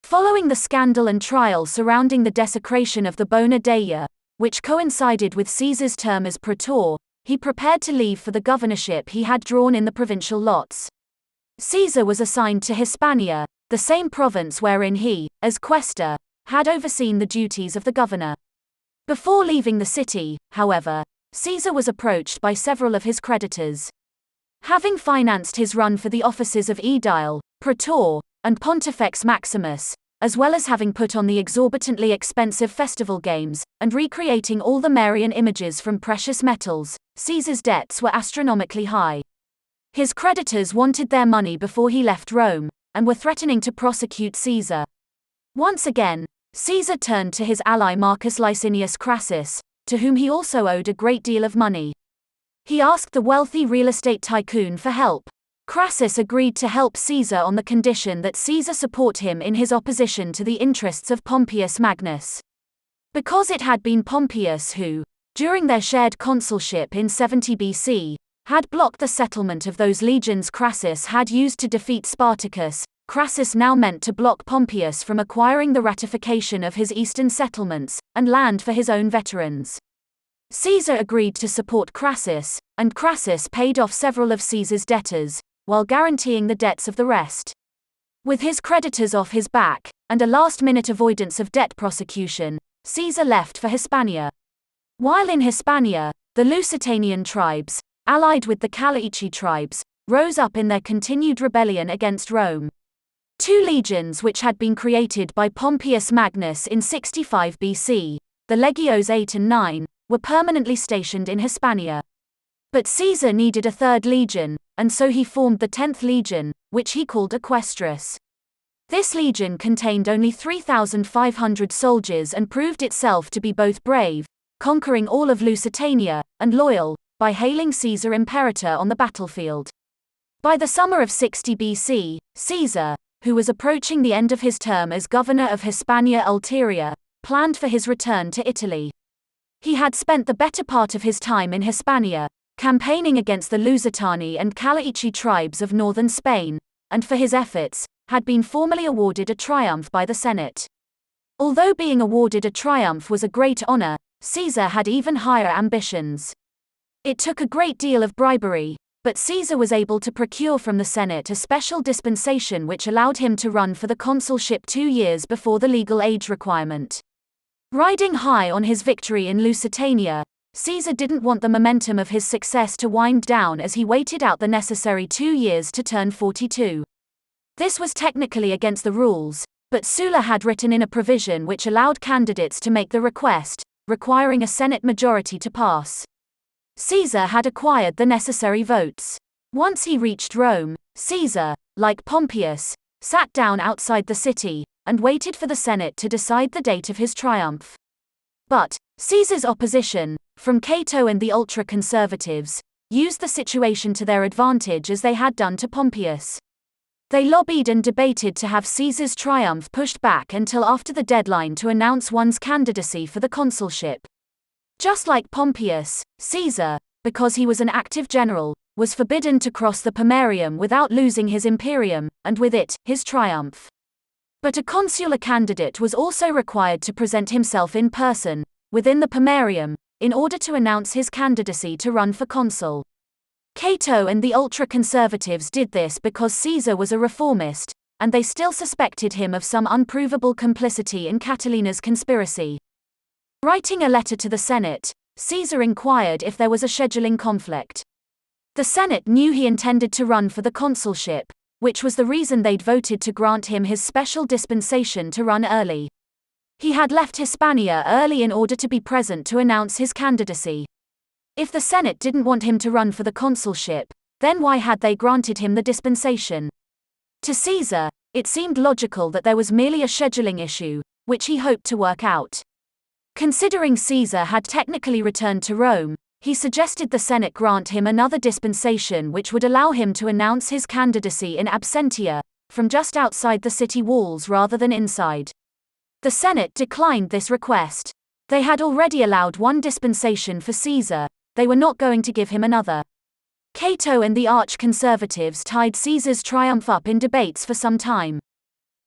Following the scandal and trial surrounding the desecration of the Bona Dea, which coincided with Caesar's term as praetor, he prepared to leave for the governorship he had drawn in the provincial lots. Caesar was assigned to Hispania, the same province wherein he, as quaestor, had overseen the duties of the governor. Before leaving the city, however, Caesar was approached by several of his creditors. Having financed his run for the offices of aedile, praetor, and pontifex maximus, as well as having put on the exorbitantly expensive festival games, and recreating all the Marian images from precious metals, Caesar's debts were astronomically high. His creditors wanted their money before he left Rome, and were threatening to prosecute Caesar. Once again, Caesar turned to his ally Marcus Licinius Crassus, to whom he also owed a great deal of money. He asked the wealthy real estate tycoon for help. Crassus agreed to help Caesar on the condition that Caesar support him in his opposition to the interests of Pompeius Magnus. Because it had been Pompeius who, during their shared consulship in 70 BC, had blocked the settlement of those legions Crassus had used to defeat Spartacus, Crassus now meant to block Pompeius from acquiring the ratification of his eastern settlements, and land for his own veterans. Caesar agreed to support Crassus, and Crassus paid off several of Caesar's debtors, while guaranteeing the debts of the rest. With his creditors off his back, and a last-minute avoidance of debt prosecution, Caesar left for Hispania. While in Hispania, the Lusitanian tribes, allied with the Calaechi tribes, rose up in their continued rebellion against Rome. Two legions which had been created by Pompeius Magnus in 65 BC, the Legios 8 and 9, were permanently stationed in Hispania. But Caesar needed a third legion, and so he formed the 10th legion, which he called Equestrus. This legion contained only 3,500 soldiers and proved itself to be both brave, conquering all of Lusitania, and loyal, by hailing Caesar Imperator on the battlefield. By the summer of 60 BC, Caesar, who was approaching the end of his term as governor of Hispania Ulteria, planned for his return to Italy. He had spent the better part of his time in Hispania, campaigning against the Lusitani and Calaechi tribes of northern Spain, and for his efforts, had been formally awarded a triumph by the Senate. Although being awarded a triumph was a great honor, Caesar had even higher ambitions. It took a great deal of bribery, but Caesar was able to procure from the Senate a special dispensation which allowed him to run for the consulship 2 years before the legal age requirement. Riding high on his victory in Lusitania, Caesar didn't want the momentum of his success to wind down as he waited out the necessary 2 years to turn 42. This was technically against the rules, but Sulla had written in a provision which allowed candidates to make the request, requiring a Senate majority to pass. Caesar had acquired the necessary votes. Once he reached Rome, Caesar, like Pompeius, sat down outside the city, and waited for the Senate to decide the date of his triumph. But Caesar's opposition, from Cato and the ultra-conservatives, used the situation to their advantage as they had done to Pompeius. They lobbied and debated to have Caesar's triumph pushed back until after the deadline to announce one's candidacy for the consulship. Just like Pompeius, Caesar, because he was an active general, was forbidden to cross the Pomerium without losing his imperium, and with it, his triumph. But a consular candidate was also required to present himself in person, within the Pomerium, in order to announce his candidacy to run for consul. Cato and the ultra-conservatives did this because Caesar was a reformist, and they still suspected him of some unprovable complicity in Catilina's conspiracy. Writing a letter to the Senate, Caesar inquired if there was a scheduling conflict. The Senate knew he intended to run for the consulship, which was the reason they'd voted to grant him his special dispensation to run early. He had left Hispania early in order to be present to announce his candidacy. If the Senate didn't want him to run for the consulship, then why had they granted him the dispensation? To Caesar, it seemed logical that there was merely a scheduling issue, which he hoped to work out. Considering Caesar had technically returned to Rome, he suggested the Senate grant him another dispensation which would allow him to announce his candidacy in absentia, from just outside the city walls rather than inside. The Senate declined this request. They had already allowed one dispensation for Caesar, they were not going to give him another. Cato and the arch-conservatives tied Caesar's triumph up in debates for some time.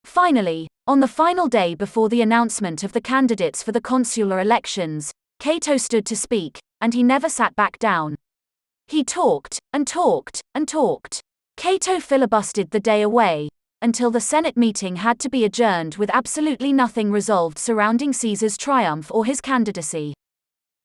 Finally, On the final day before the announcement of the candidates for the consular elections, Cato stood to speak, and he never sat back down. He talked, and talked, and talked. Cato filibustered the day away, until the Senate meeting had to be adjourned with absolutely nothing resolved surrounding Caesar's triumph or his candidacy.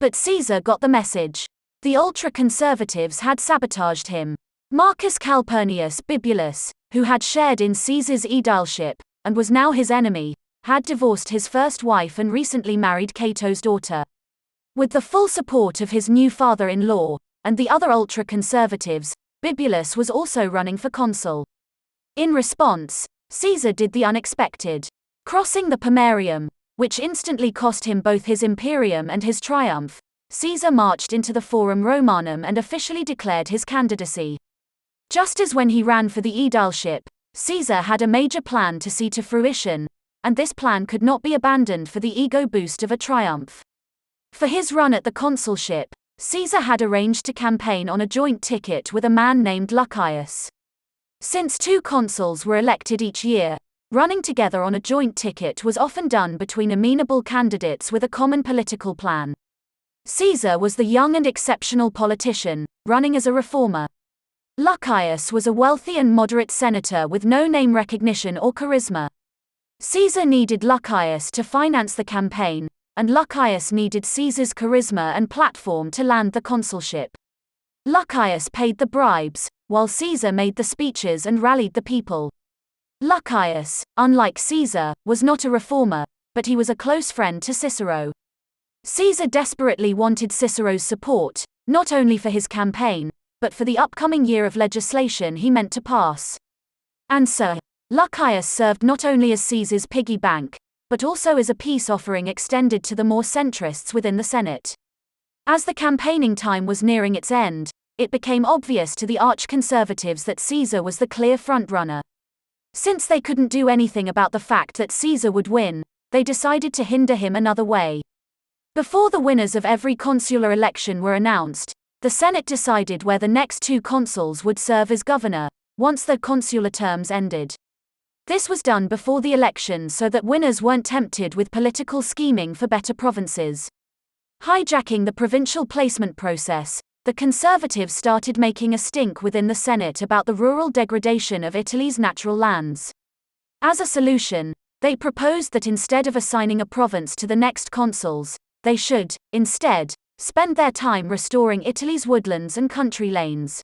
But Caesar got the message. The ultra-conservatives had sabotaged him. Marcus Calpurnius Bibulus, who had shared in Caesar's aedileship, and was now his enemy, had divorced his first wife and recently married Cato's daughter. With the full support of his new father-in-law, and the other ultra-conservatives, Bibulus was also running for consul. In response, Caesar did the unexpected, crossing the Pomerium, which instantly cost him both his imperium and his triumph. Caesar marched into the Forum Romanum and officially declared his candidacy. Just as when he ran for the aedileship, Caesar had a major plan to see to fruition, and this plan could not be abandoned for the ego boost of a triumph. For his run at the consulship, Caesar had arranged to campaign on a joint ticket with a man named Lucius. Since two consuls were elected each year, running together on a joint ticket was often done between amenable candidates with a common political plan. Caesar was the young and exceptional politician, running as a reformer. Lucius was a wealthy and moderate senator with no name recognition or charisma. Caesar needed Lucius to finance the campaign, and Lucius needed Caesar's charisma and platform to land the consulship. Lucius paid the bribes, while Caesar made the speeches and rallied the people. Lucius, unlike Caesar, was not a reformer, but he was a close friend to Cicero. Caesar desperately wanted Cicero's support, not only for his campaign, but for the upcoming year of legislation he meant to pass. And so, Lucius served not only as Caesar's piggy bank, but also as a peace offering extended to the more centrists within the Senate. As the campaigning time was nearing its end, it became obvious to the arch-conservatives that Caesar was the clear frontrunner. Since they couldn't do anything about the fact that Caesar would win, they decided to hinder him another way. Before the winners of every consular election were announced, the Senate decided where the next two consuls would serve as governor, once their consular terms ended. This was done before the election so that winners weren't tempted with political scheming for better provinces. Hijacking the provincial placement process, the conservatives started making a stink within the Senate about the rural degradation of Italy's natural lands. As a solution, they proposed that instead of assigning a province to the next consuls, they should, instead, spend their time restoring Italy's woodlands and country lanes.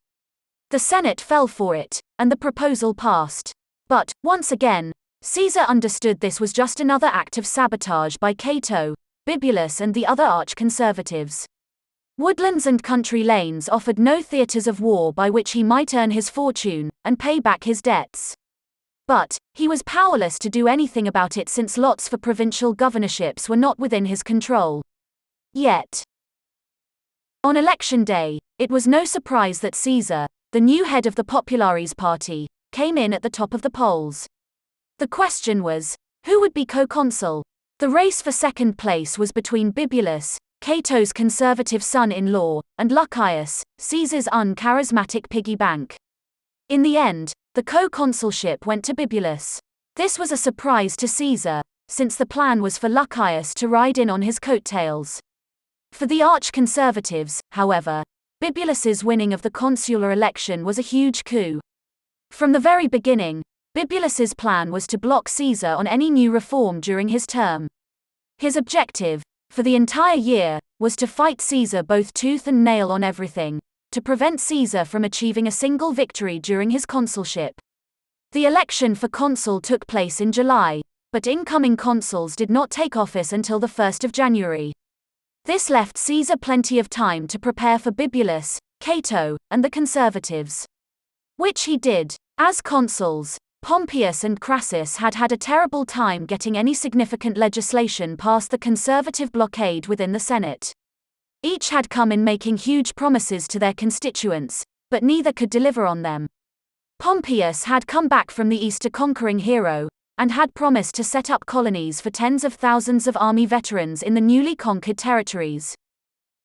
The Senate fell for it, and the proposal passed. But, once again, Caesar understood this was just another act of sabotage by Cato, Bibulus and the other arch-conservatives. Woodlands and country lanes offered no theatres of war by which he might earn his fortune and pay back his debts. But, he was powerless to do anything about it since lots for provincial governorships were not within his control. Yet, on election day, it was no surprise that Caesar, the new head of the Populares party, came in at the top of the polls. The question was, who would be co-consul? The race for second place was between Bibulus, Cato's conservative son-in-law, and Lucius, Caesar's uncharismatic piggy bank. In the end, the co-consulship went to Bibulus. This was a surprise to Caesar, since the plan was for Lucius to ride in on his coattails. For the arch-conservatives, however, Bibulus's winning of the consular election was a huge coup. From the very beginning, Bibulus's plan was to block Caesar on any new reform during his term. His objective, for the entire year, was to fight Caesar both tooth and nail on everything, to prevent Caesar from achieving a single victory during his consulship. The election for consul took place in July, but incoming consuls did not take office until the 1st of January. This left Caesar plenty of time to prepare for Bibulus, Cato, and the conservatives. Which he did. As consuls, Pompeius and Crassus had had a terrible time getting any significant legislation past the conservative blockade within the Senate. Each had come in making huge promises to their constituents, but neither could deliver on them. Pompeius had come back from the East a conquering hero, and had promised to set up colonies for tens of thousands of army veterans in the newly conquered territories.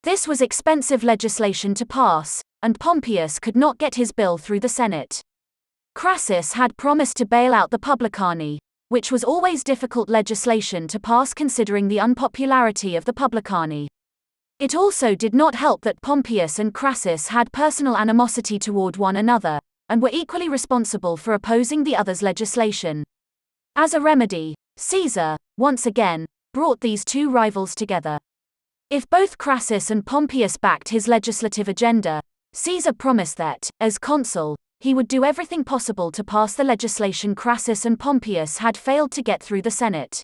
This was expensive legislation to pass, and Pompeius could not get his bill through the Senate. Crassus had promised to bail out the Publicani, which was always difficult legislation to pass considering the unpopularity of the publicani. It also did not help that Pompeius and Crassus had personal animosity toward one another, and were equally responsible for opposing the other's legislation. As a remedy, Caesar, once again, brought these two rivals together. If both Crassus and Pompeius backed his legislative agenda, Caesar promised that, as consul, he would do everything possible to pass the legislation Crassus and Pompeius had failed to get through the Senate.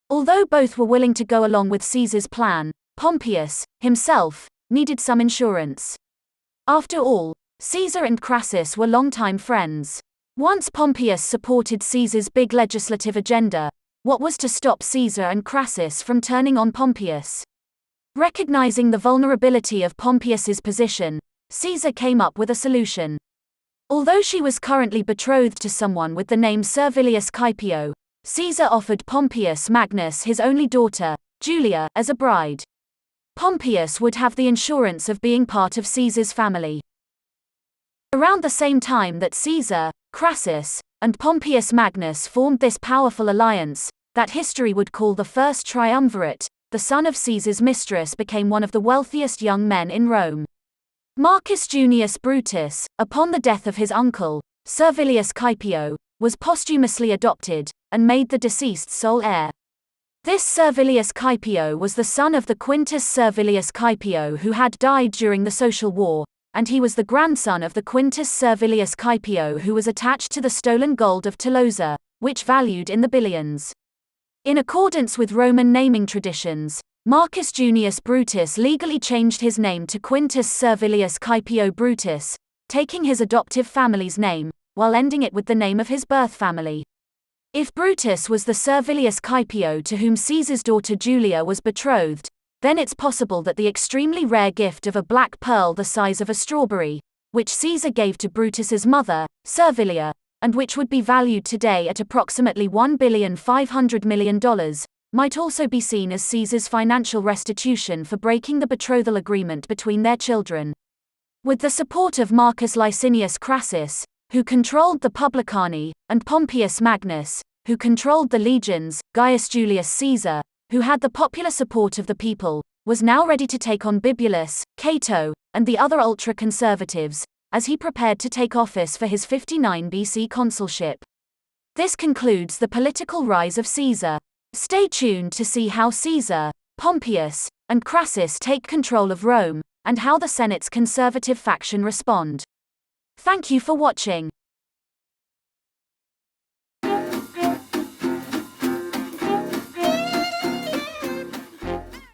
Although both were willing to go along with Caesar's plan, Pompeius, himself, needed some insurance. After all, Caesar and Crassus were longtime friends. Once Pompeius supported Caesar's big legislative agenda, what was to stop Caesar and Crassus from turning on Pompeius? Recognizing the vulnerability of Pompeius's position, Caesar came up with a solution. Although she was currently betrothed to someone with the name Servilius Caepio, Caesar offered Pompeius Magnus his only daughter, Julia, as a bride. Pompeius would have the insurance of being part of Caesar's family. Around the same time that Caesar, Crassus, and Pompeius Magnus formed this powerful alliance, that history would call the First Triumvirate, the son of Caesar's mistress became one of the wealthiest young men in Rome. Marcus Junius Brutus, upon the death of his uncle, Servilius Caepio, was posthumously adopted, and made the deceased sole heir. This Servilius Caepio was the son of the Quintus Servilius Caepio who had died during the Social War, and he was the grandson of the Quintus Servilius Caepio who was attached to the stolen gold of Tolosa, which valued in the billions. In accordance with Roman naming traditions, Marcus Junius Brutus legally changed his name to Quintus Servilius Caepio Brutus, taking his adoptive family's name, while ending it with the name of his birth family. If Brutus was the Servilius Caepio to whom Caesar's daughter Julia was betrothed, then it's possible that the extremely rare gift of a black pearl the size of a strawberry, which Caesar gave to Brutus's mother, Servilia, and which would be valued today at approximately $1,500,000,000, might also be seen as Caesar's financial restitution for breaking the betrothal agreement between their children. With the support of Marcus Licinius Crassus, who controlled the publicani, and Pompeius Magnus, who controlled the legions, Gaius Julius Caesar, who had the popular support of the people, was now ready to take on Bibulus, Cato, and the other ultra-conservatives, as he prepared to take office for his 59 BC consulship. This concludes the political rise of Caesar. Stay tuned to see how Caesar, Pompeius, and Crassus take control of Rome, and how the Senate's conservative faction respond. Thank you for watching.